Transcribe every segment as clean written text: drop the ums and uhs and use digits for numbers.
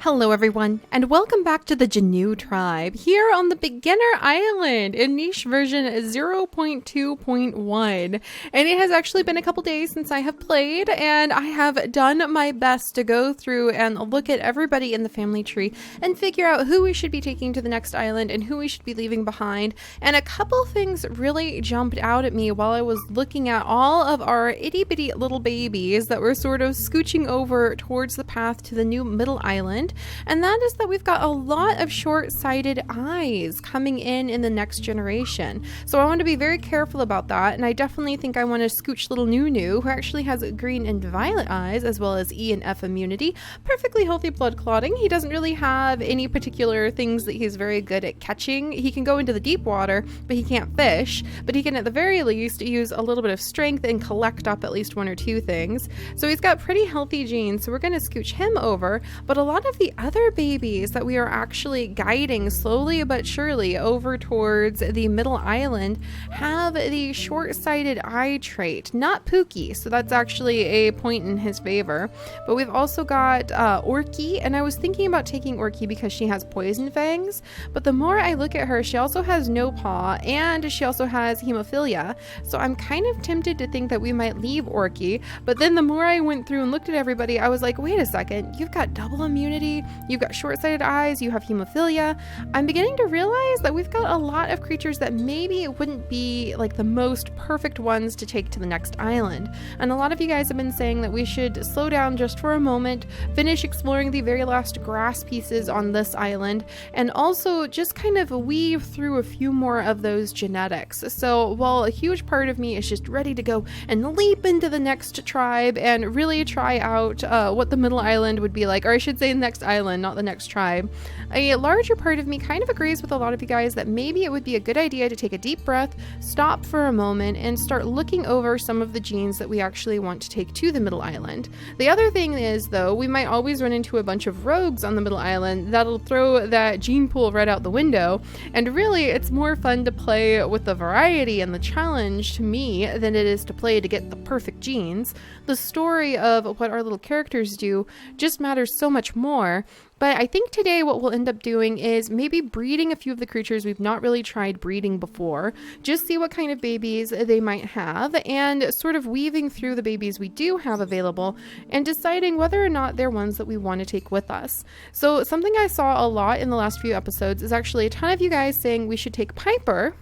Hello everyone, and welcome back to the Jannu tribe, here on the beginner island in niche version 0.2.1. And it has actually been a couple days since I have played, and I have done my best to go through and look at everybody in the family tree and figure out who we should be taking to the next island and who we should be leaving behind. And a couple things really jumped out at me while I was looking at all of our itty-bitty little babies that were sort of scooching over towards the path to the new middle island. And that is that we've got a lot of short-sighted eyes coming in the next generation. So I want to be very careful about that, and I definitely think I want to scooch little Nunu, who actually has green and violet eyes, as well as E and F immunity, perfectly healthy blood clotting. He doesn't really have any particular things that he's very good at catching. He can go into the deep water, but he can't fish, but he can at the very least use a little bit of strength and collect up at least one or two things. So he's got pretty healthy genes, so we're going to scooch him over, but a lot of the other babies that we are actually guiding slowly but surely over towards the middle island have the short-sighted eye trait, not Pookie, so that's actually a point in his favor. But we've also got Orky, and I was thinking about taking Orky because she has poison fangs, but the more I look at her, she also has no paw, and she also has hemophilia, so I'm kind of tempted to think that we might leave Orky. But then the more I went through and looked at everybody, I was like, wait a second, you've got double immunity, you've got short-sighted eyes, you have hemophilia. I'm beginning to realize that we've got a lot of creatures that maybe wouldn't be like the most perfect ones to take to the next island. And a lot of you guys have been saying that we should slow down just for a moment, finish exploring the very last grass pieces on this island, and also just kind of weave through a few more of those genetics. So while a huge part of me is just ready to go and leap into the next tribe and really try out what the middle island would be like, or I should say next island, not the next tribe, a larger part of me kind of agrees with a lot of you guys that maybe it would be a good idea to take a deep breath, stop for a moment, and start looking over some of the genes that we actually want to take to the middle island. The other thing is, though, we might always run into a bunch of rogues on the middle island that'll throw that gene pool right out the window, and really it's more fun to play with the variety and the challenge to me than it is to play to get the perfect genes. The story of what our little characters do just matters so much more. But I think today what we'll end up doing is maybe breeding a few of the creatures we've not really tried breeding before, just see what kind of babies they might have, and sort of weaving through the babies we do have available and deciding whether or not they're ones that we want to take with us. So something I saw a lot in the last few episodes is actually a ton of you guys saying we should take Piper,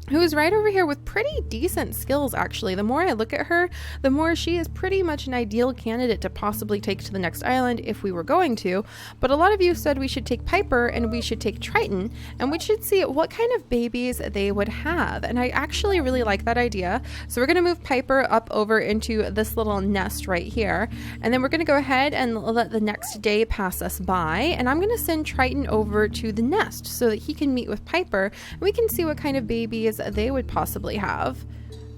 who's right over here with pretty decent skills, actually. The more I look at her, the more she is pretty much an ideal candidate to possibly take to the next island if we were going to. But a lot of you said we should take Piper and we should take Triton, and we should see what kind of babies they would have. And I actually really like that idea. So we're going to move Piper up over into this little nest right here. And then we're going to go ahead and let the next day pass us by. And I'm going to send Triton over to the nest so that he can meet with Piper, and we can see what kind of babies they would possibly have.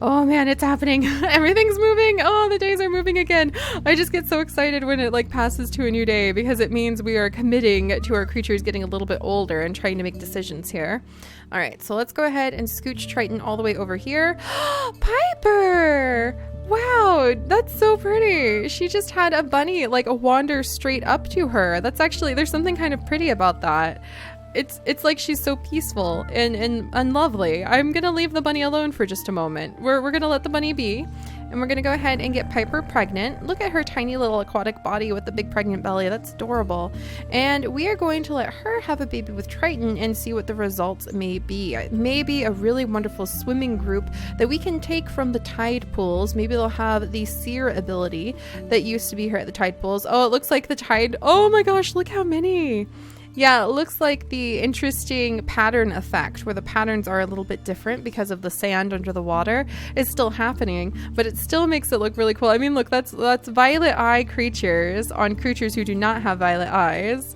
Oh man, it's happening. Everything's moving. Oh, the days are moving again. I just get so excited when it like passes to a new day, because it means we are committing to our creatures getting a little bit older and trying to make decisions here. All right, so let's go ahead and scooch Triton all the way over here. Piper! Wow, that's so pretty. She just had a bunny like wander straight up to her. That's actually, there's something kind of pretty about that. It's like she's so peaceful and lovely. I'm gonna leave the bunny alone for just a moment. We're gonna let the bunny be, and we're gonna go ahead and get Piper pregnant. Look at her tiny little aquatic body with the big pregnant belly. That's adorable. And we are going to let her have a baby with Triton and see what the results may be. Maybe a really wonderful swimming group that we can take from the tide pools. Maybe they'll have the seer ability that used to be here at the tide pools. Oh, it looks like the tide. Oh my gosh, look how many. Yeah, it looks like the interesting pattern effect where the patterns are a little bit different because of the sand under the water is still happening, but it still makes it look really cool. I mean, look, that's violet eye creatures on creatures who do not have violet eyes.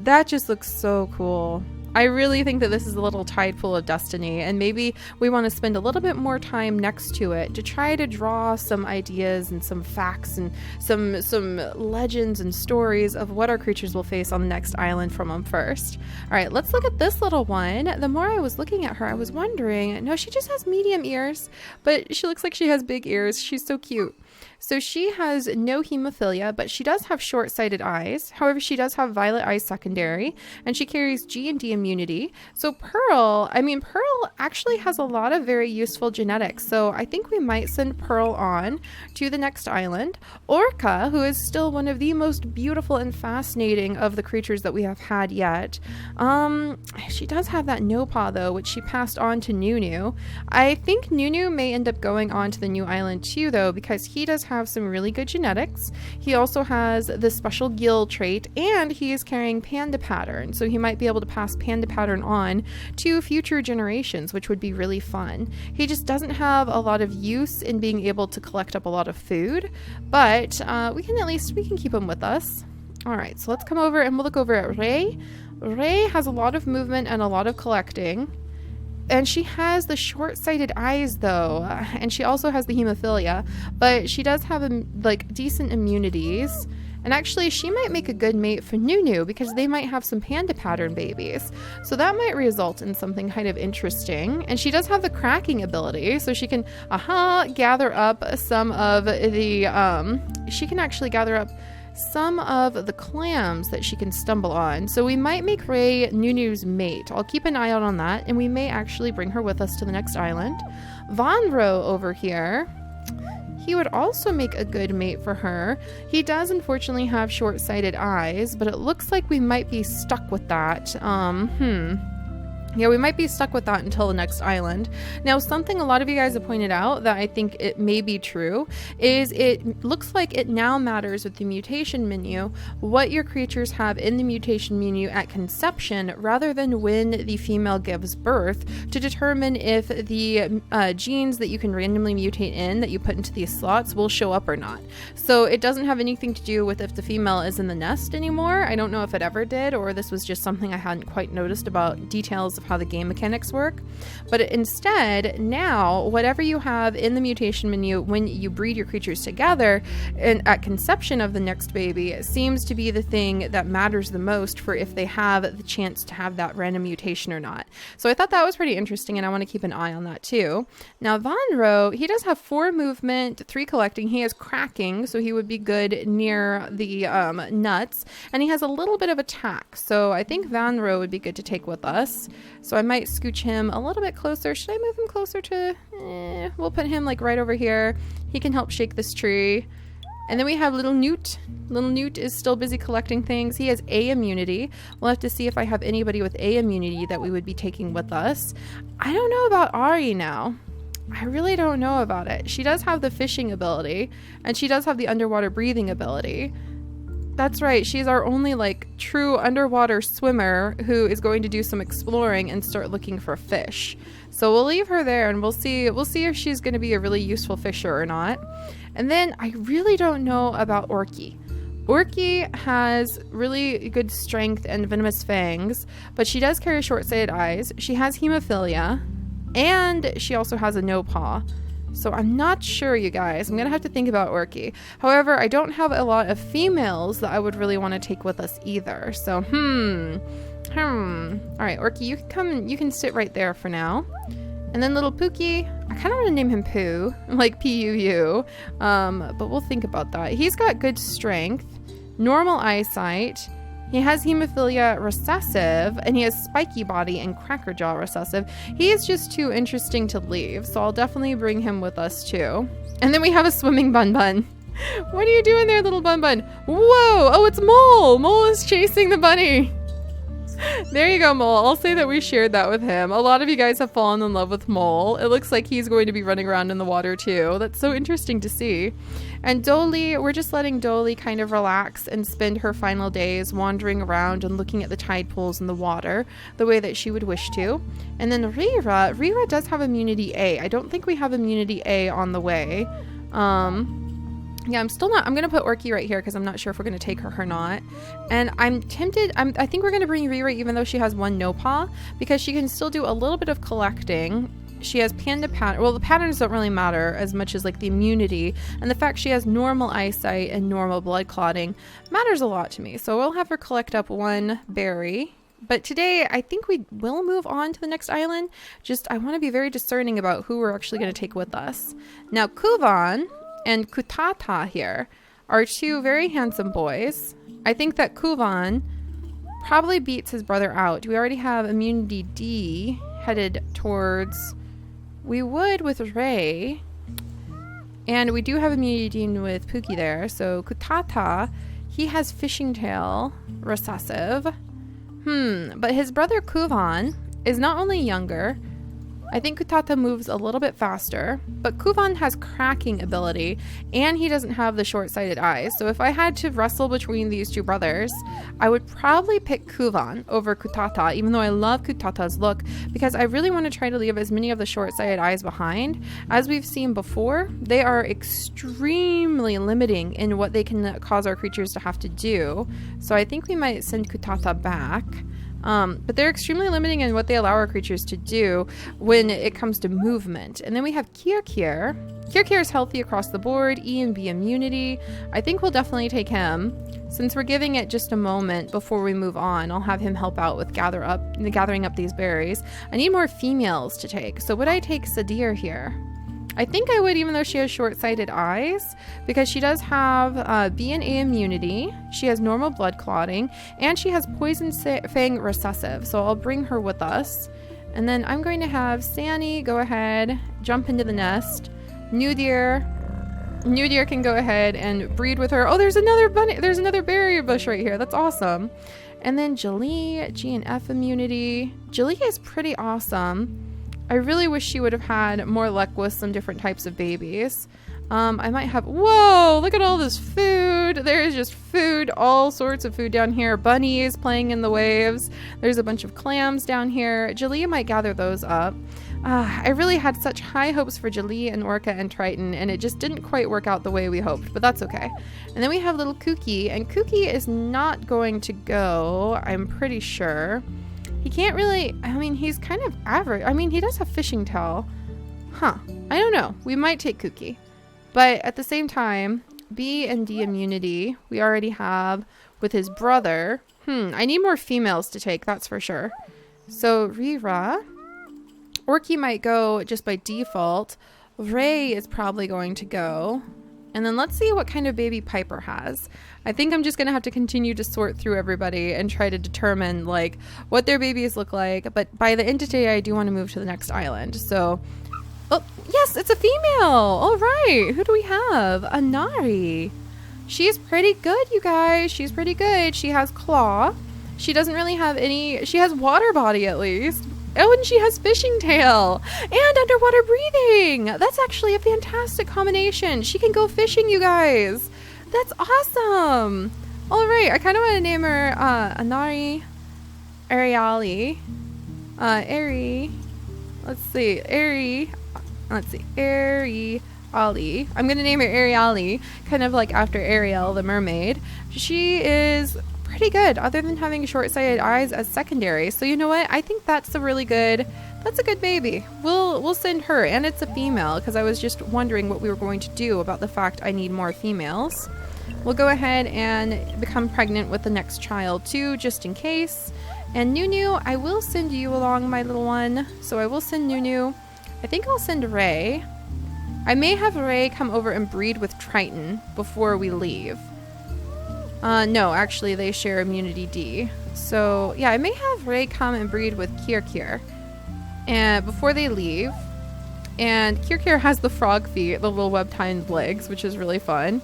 That just looks so cool. I really think that this is a little tide pool of destiny, and maybe we want to spend a little bit more time next to it to try to draw some ideas and some facts and some legends and stories of what our creatures will face on the next island from them first. All right, let's look at this little one. The more I was looking at her, I was wondering, no, she just has medium ears, but she looks like she has big ears. She's so cute. So she has no hemophilia, but she does have short-sighted eyes. However, she does have violet eyes secondary, and she carries G and D immunity. So Pearl actually has a lot of very useful genetics. So I think we might send Pearl on to the next island. Orca, who is still one of the most beautiful and fascinating of the creatures that we have had yet. She does have that no paw though, which she passed on to Nunu. I think Nunu may end up going on to the new island too though, because he does have some really good genetics. He also has the special gill trait, and he is carrying panda pattern, so he might be able to pass panda pattern on to future generations, which would be really fun. He just doesn't have a lot of use in being able to collect up a lot of food, but we can keep him with us. All right, so let's come over and we'll look over at Ray. Ray has a lot of movement and a lot of collecting. And she has the short-sighted eyes though, and she also has the hemophilia, but she does have like decent immunities. And actually she might make a good mate for Nunu because they might have some panda pattern babies. So that might result in something kind of interesting. And she does have the cracking ability, so she can gather up some of the she can actually gather up some of the clams that she can stumble on. So we might make Ray Nunu's mate. I'll keep an eye out on that, and we may actually bring her with us to the next island. Vonro over here, he would also make a good mate for her. He does unfortunately have short-sighted eyes, but it looks like we might be stuck with that. Yeah, we might be stuck with that until the next island. Now, something a lot of you guys have pointed out that I think it may be true is it looks like it now matters with the mutation menu what your creatures have in the mutation menu at conception rather than when the female gives birth to determine if the genes that you can randomly mutate in that you put into these slots will show up or not. So it doesn't have anything to do with if the female is in the nest anymore. I don't know if it ever did, or this was just something I hadn't quite noticed about details of how the game mechanics work. But instead, now whatever you have in the mutation menu when you breed your creatures together and at conception of the next baby seems to be the thing that matters the most for if they have the chance to have that random mutation or not. So I thought that was pretty interesting, and I want to keep an eye on that too. Now Vonro, he does have 4 movement, 3 collecting. He has cracking, so he would be good near the nuts, and he has a little bit of attack. So I think Vonro would be good to take with us. So I might scooch him a little bit closer. Should I move him closer to... we'll put him like right over here. He can help shake this tree. And then we have little Newt. Little Newt is still busy collecting things. He has A immunity. We'll have to see if I have anybody with A immunity that we would be taking with us. I don't know about Ari now. I really don't know about it. She does have the fishing ability, and she does have the underwater breathing ability. That's right, she's our only like true underwater swimmer who is going to do some exploring and start looking for fish. So we'll leave her there, and we'll see if she's going to be a really useful fisher or not. And then I really don't know about Orky. Orky has really good strength and venomous fangs, but she does carry short-sighted eyes. She has hemophilia, and she also has a no paw. So I'm not sure, you guys. I'm going to have to think about Orky. However, I don't have a lot of females that I would really want to take with us either. So, All right, Orky, you can come, you can sit right there for now. And then little Pookie, I kind of want to name him Pooh, like P-U-U. But we'll think about that. He's got good strength, normal eyesight. He has hemophilia recessive, and he has spiky body and crackerjaw recessive. He is just too interesting to leave, so I'll definitely bring him with us too. And then we have a swimming Bun Bun. What are you doing there, little Bun Bun? Whoa! Oh, it's Mole! Mole is chasing the bunny. There you go, Mole. I'll say that we shared that with him. A lot of you guys have fallen in love with Mole. It looks like he's going to be running around in the water too. That's so interesting to see. And Dolly, we're just letting Dolly kind of relax and spend her final days wandering around and looking at the tide pools and the water the way that she would wish to. And then Rira does have immunity A. I don't think we have immunity A on the way. Yeah, I'm going to put Orky right here because I'm not sure if we're going to take her or not. And I'm tempted, I think we're going to bring Rira even though she has 1 no paw, because she can still do a little bit of collecting. She has panda pattern. Well, the patterns don't really matter as much as like the immunity, and the fact she has normal eyesight and normal blood clotting matters a lot to me. So we'll have her collect up 1 berry. But today, I think we will move on to the next island. Just, I want to be very discerning about who we're actually going to take with us. Now, Kuvan and Kutata here are two very handsome boys. I think that Kuvan probably beats his brother out. We already have immunity D headed towards... We would with Ray. And we do have immunity D with Pookie there. So Kutata, he has fishing tail recessive. But his brother Kuvan is not only younger, I think Kutata moves a little bit faster, but Kuvan has cracking ability, and he doesn't have the short-sighted eyes. So if I had to wrestle between these two brothers, I would probably pick Kuvan over Kutata, even though I love Kutata's look, because I really want to try to leave as many of the short-sighted eyes behind. As we've seen before, they are extremely limiting in what they can cause our creatures to have to do. So I think we might send Kutata back. But they're extremely limiting in what they allow our creatures to do when it comes to movement. And then we have Kirkir. Kirkir is healthy across the board, E and B immunity. I think we'll definitely take him. Since we're giving it just a moment before we move on, I'll have him help out with gathering up these berries. I need more females to take. So would I take Sadir here? I think I would, even though she has short-sighted eyes, because she does have B and A immunity, she has normal blood clotting, and she has poison fang recessive. So I'll bring her with us. And then I'm going to have Sani go ahead, jump into the nest. New Deer can go ahead and breed with her. Oh, there's another bunny. There's another berry bush right here. That's awesome. And then Jalee, G and F immunity. Jalee is pretty awesome. I really wish she would have had more luck with some different types of babies. I might have... Whoa! Look at all this food. There is just food. All sorts of food down here. Bunnies playing in the waves. There's a bunch of clams down here. Jalee might gather those up. I really had such high hopes for Jalee and Orca and Triton, and it just didn't quite work out the way we hoped, but that's okay. And then we have little Kooky, and Kooky is not going to go, I'm pretty sure. He can't really, I mean, he's kind of average. I mean, he does have fishing tail. I don't know. We might take Kooky. But at the same time, B and D immunity, we already have with his brother. I need more females to take, that's for sure. So, Rira. Orky might go just by default. Ray is probably going to go. And then let's see what kind of baby Piper has. I think I'm just going to have to continue to sort through everybody and try to determine like what their babies look like. But by the end of today, I do want to move to the next island. So, oh, yes, it's a female. All right. Who do we have? Anari. She's pretty good, you guys. She's pretty good. She has claw. She doesn't really have any. She has water body at least. Oh, and she has fishing tail and underwater breathing. That's actually a fantastic combination. She can go fishing, you guys. That's awesome. All right, I kind of want to name her Anari Ariali. Ariali. I'm going to name her Ariali, kind of like after Ariel, the mermaid. She is pretty good, other than having short-sighted eyes as secondary. So you know what? I think that's a good baby. We'll send her, and it's a female, because I was just wondering what we were going to do about the fact I need more females. We'll go ahead and become pregnant with the next child too, just in case. And Nunu, I will send you along, my little one. So I will send Nunu. I think I'll send Ray. I may have Ray come over and breed with Triton before we leave. No, actually they share immunity D. So yeah, I may have Ray come and breed with Kirkir and before they leave. And Kirkir has the frog feet, the little web-tined legs, which is really fun.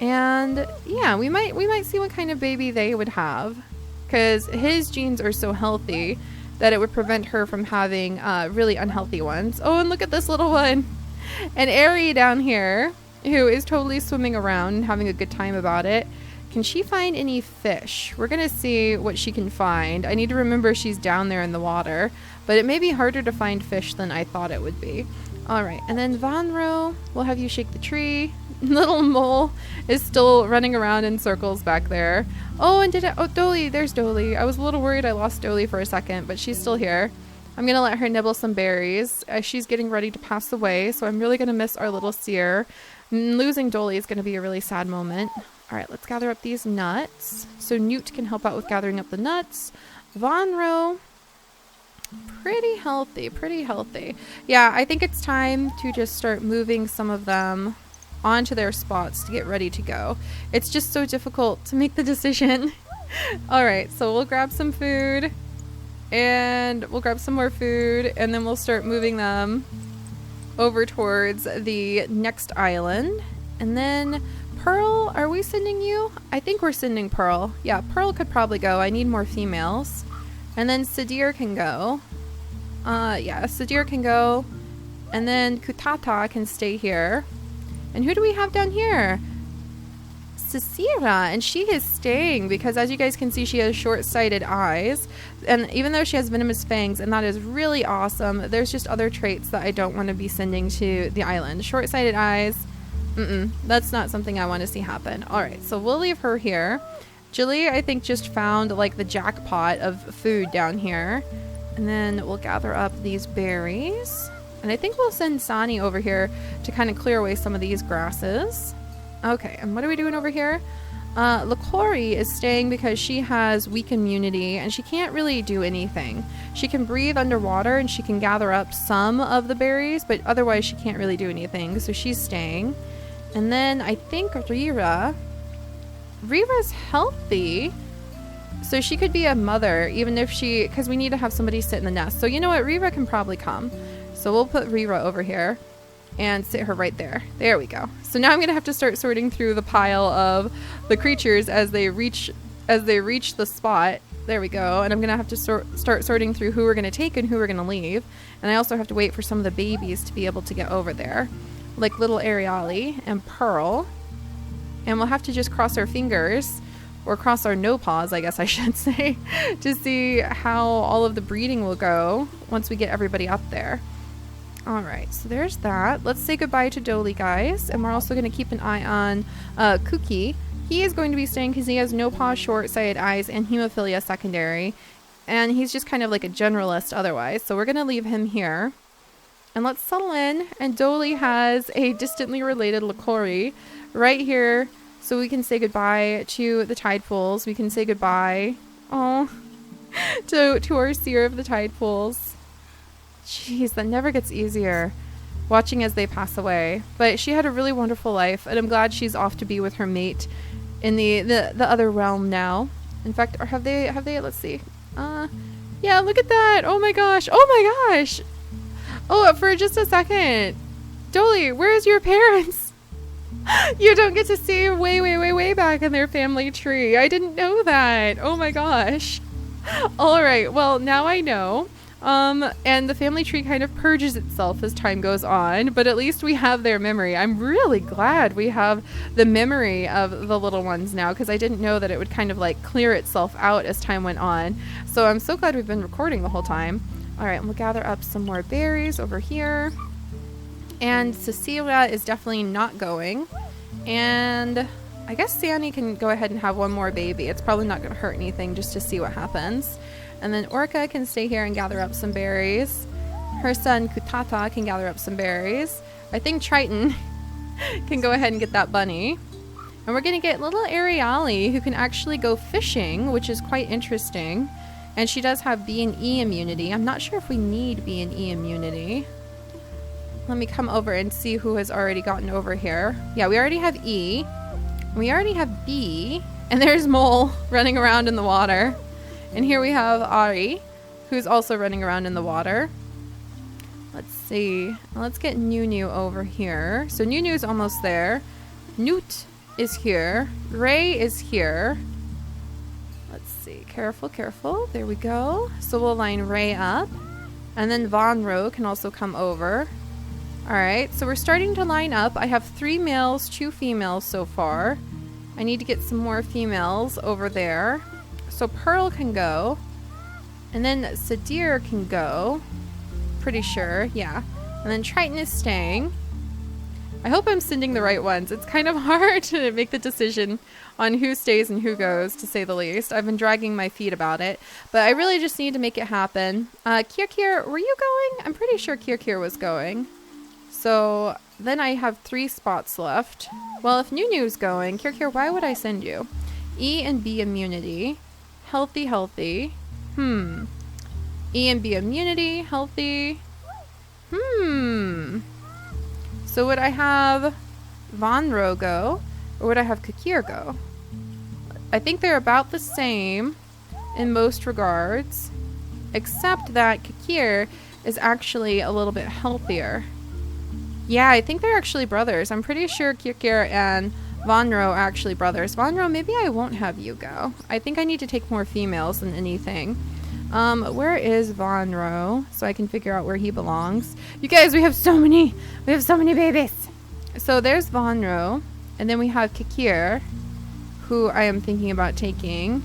And yeah, we might see what kind of baby they would have, because his genes are so healthy that it would prevent her from having really unhealthy ones. Oh, and look at this little one. And Ari down here, who is totally swimming around and having a good time about it. Can she find any fish? We're going to see what she can find. I need to remember she's down there in the water, but it may be harder to find fish than I thought it would be. All right, and then Vanro, we'll have you shake the tree. Little mole is still running around in circles back there. Oh, and Dolly, there's Dolly. I was a little worried I lost Dolly for a second, but she's still here. I'm going to let her nibble some berries as she's getting ready to pass away, so I'm really going to miss our little seer. Losing Dolly is going to be a really sad moment. All right, let's gather up these nuts. So Newt can help out with gathering up the nuts. Vanro, pretty healthy. Yeah, I think it's time to just start moving some of them onto their spots to get ready to go. It's just so difficult to make the decision. All right, so we'll grab some food and we'll grab some more food and then we'll start moving them over towards the next island. And then Pearl, are we sending you? I think we're sending Pearl. Yeah, Pearl could probably go. I need more females. And then Sadir can go. Yeah, Sadir can go. And then Kutata can stay here. And who do we have down here? Sisira, and she is staying because, as you guys can see, she has short-sighted eyes, and even though she has venomous fangs, and that is really awesome, there's just other traits that I don't want to be sending to the island. Short-sighted eyes, that's not something I want to see happen. All right, so we'll leave her here. Jilly, I think, just found like the jackpot of food down here, and then we'll gather up these berries, and I think we'll send Sani over here to kind of clear away some of these grasses. Okay, and what are we doing over here? Lakori is staying because she has weak immunity and she can't really do anything. She can breathe underwater and she can gather up some of the berries, but otherwise she can't really do anything, so she's staying. And then I think Rira's healthy, so she could be a mother, even if because we need to have somebody sit in the nest. So you know what, Rira can probably come. So we'll put Rira over here and sit her right there. There we go. So now I'm gonna have to start sorting through the pile of the creatures as they reach the spot. There we go. And I'm gonna have to start sorting through who we're gonna take and who we're gonna leave. And I also have to wait for some of the babies to be able to get over there, like little Ariali and Pearl. And we'll have to just cross our fingers, or cross our no paws, I guess I should say, to see how all of the breeding will go once we get everybody up there. Alright, so there's that. Let's say goodbye to Dolly, guys. And we're also going to keep an eye on Cookie. He is going to be staying because he has no paws, short-sighted eyes, and hemophilia secondary. And he's just kind of like a generalist otherwise. So we're going to leave him here. And let's settle in. And Dolly has a distantly related Lakori right here. So we can say goodbye to the tide pools. We can say goodbye to our seer of the tide pools. Jeez, that never gets easier, watching as they pass away. But she had a really wonderful life, and I'm glad she's off to be with her mate in the other realm now. In fact, or have they, let's see. Yeah, look at that. Oh my gosh. Oh my gosh. Oh, for just a second. Dolly, where's your parents? You don't get to see way back in their family tree. I didn't know that. Oh my gosh. All right. Well, now I know. And the family tree kind of purges itself as time goes on, but at least we have their memory. I'm really glad we have the memory of the little ones now, because I didn't know that it would kind of like clear itself out as time went on. So I'm so glad we've been recording the whole time. All right, and we'll gather up some more berries over here. And Cecilia is definitely not going. And I guess Sani can go ahead and have one more baby. It's probably not going to hurt anything just to see what happens. And then Orca can stay here and gather up some berries. Her son Kutata can gather up some berries. I think Triton can go ahead and get that bunny. And we're going to get little Ariali, who can actually go fishing, which is quite interesting. And she does have B and E immunity. I'm not sure if we need B and E immunity. Let me come over and see who has already gotten over here. Yeah, we already have E. We already have B. And there's Mole running around in the water. And here we have Ari, who's also running around in the water. Let's see. Let's get Nunu over here. So Nunu's almost there. Newt is here. Ray is here. Let's see. Careful, careful. There we go. So we'll line Ray up. And then Von Ro can also come over. Alright, so we're starting to line up. I have 3 males, 2 females so far. I need to get some more females over there. So Pearl can go. And then Sadir can go. Pretty sure, yeah. And then Triton is staying. I hope I'm sending the right ones. It's kind of hard to make the decision on who stays and who goes, to say the least. I've been dragging my feet about it. But I really just need to make it happen. Kirkir, were you going? I'm pretty sure Kirkir was going. So then I have 3 spots left. Well, if Nunu's going, Kirkir, why would I send you? E and B immunity. Healthy, healthy. E and B immunity, healthy. So would I have Vonro go? Or would I have Kakir go? I think they're about the same in most regards, except that Kakir is actually a little bit healthier. Yeah, I think they're actually brothers. I'm pretty sure Kakir and Vonro are actually brothers. Vonro, maybe I won't have you go. I think I need to take more females than anything. Where is Vonro? So I can figure out where he belongs. You guys, we have so many babies. So there's Vonro. And then we have Kakir, who I am thinking about taking.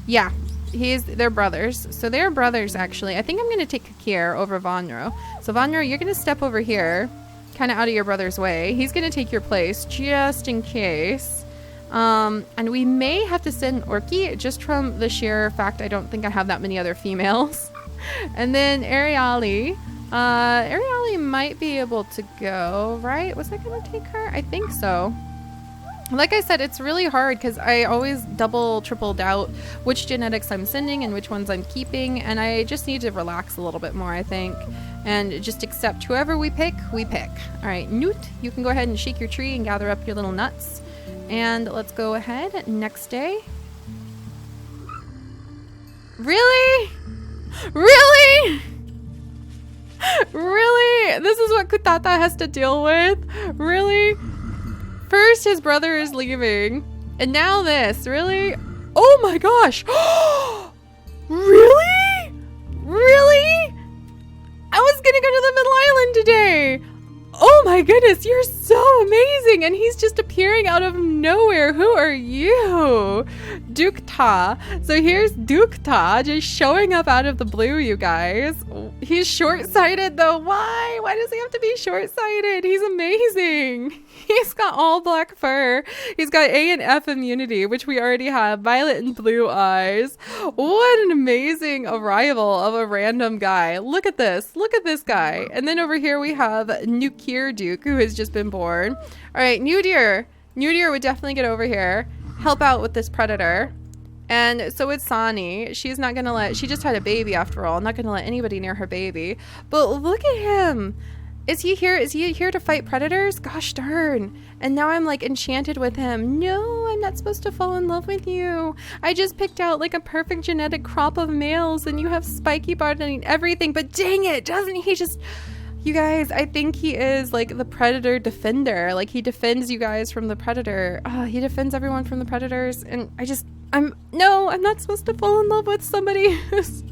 Yeah, they're brothers. So they're brothers, actually. I think I'm going to take Kakir over Vonro. So Vonro, you're going to step over here, kind of out of your brother's way. He's going to take your place, just in case. And we may have to send Orky, just from the sheer fact I don't think I have that many other females. And then Ariali. Ariali might be able to go, right? Was I going to take her? I think so. Like I said, it's really hard because I always double, triple doubt which genetics I'm sending and which ones I'm keeping. And I just need to relax a little bit more, I think. And just accept whoever we pick, we pick. All right, Newt, you can go ahead and shake your tree and gather up your little nuts. And let's go ahead. Next day. Really? Really? Really? This is what Kutata has to deal with? Really? First his brother is leaving, and now this. Really? Oh my gosh. Really? Really? I was gonna go to the Middle Island today. Oh my goodness, you're so amazing. And he's just appearing out of nowhere. Who are you? Dukta. So here's Dukta just showing up out of the blue, you guys. He's short-sighted though. Why? Why does he have to be short-sighted? He's amazing. He's got all black fur. He's got A and F immunity, which we already have. Violet and blue eyes. What an amazing arrival of a random guy. Look at this. Look at this guy. And then over here we have Nukir Duke, who has just been born. All right, New Deer. New Deer would definitely get over here. Help out with this predator. And so it's Sani. She's not gonna let, she just had a baby after all. Not gonna let anybody near her baby. But look at him. Is he here? Is he here to fight predators? Gosh darn. And now I'm like enchanted with him. No, I'm not supposed to fall in love with you. I just picked out like a perfect genetic crop of males and you have spiky body and everything. But dang it, doesn't he just... You guys, I think he is like the predator defender. Like he defends you guys from the predator. He defends everyone from the predators. And I'm not supposed to fall in love with somebody who's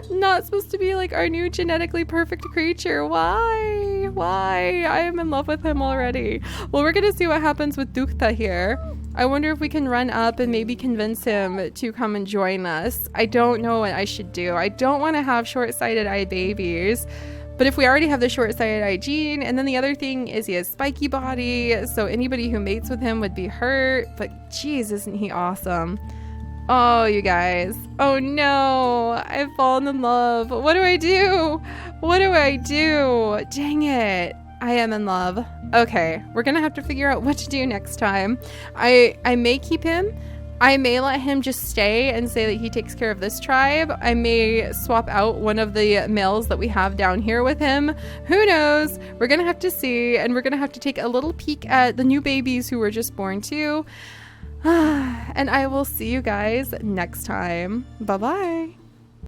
not supposed to be like our new genetically perfect creature. Why? I am in love with him already. Well, we're gonna see what happens with Dukta here. I wonder if we can run up and maybe convince him to come and join us. I don't know what I should do. I don't want to have short-sighted eye babies. But if we already have the short-sighted eye gene, and then the other thing is he has spiky body, so anybody who mates with him would be hurt. But geez, isn't he awesome? Oh, you guys. Oh no, I've fallen in love. What do I do? What do I do? Dang it. I am in love. Okay, we're gonna have to figure out what to do next time. I may keep him. I may let him just stay and say that he takes care of this tribe. I may swap out one of the males that we have down here with him. Who knows? We're gonna have to see, and we're gonna have to take a little peek at the new babies who were just born too. And I will see you guys next time. Bye-bye.